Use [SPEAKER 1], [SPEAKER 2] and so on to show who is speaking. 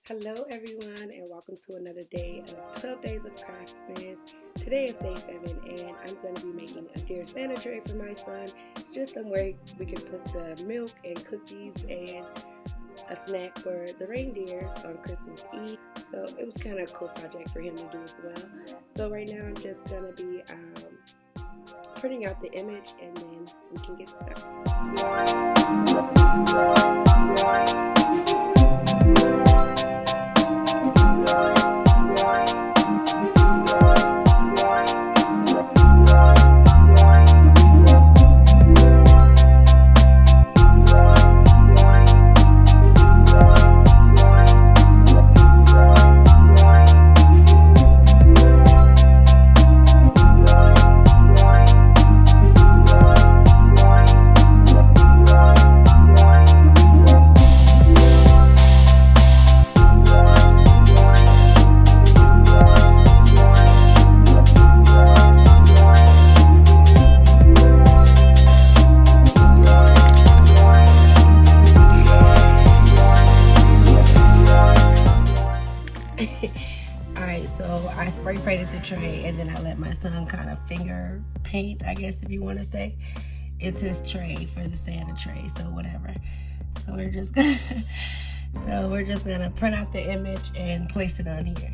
[SPEAKER 1] Hello everyone and welcome to another day of 12 Days of Craftmas. Today is day 7 and I'm going to be making a Dear Santa tray for my son. Just somewhere we can put the milk and cookies and a snack for the reindeers on Christmas Eve. So it was kind of a cool project for him to do as well. So right now I'm just going to be printing out the image and then we can get started. Alright, so I spray painted the tray and then I let my son kind of finger paint, I guess if you want to say. It's his tray for the Santa tray, so whatever. So we're just gonna print out the image and place it on here.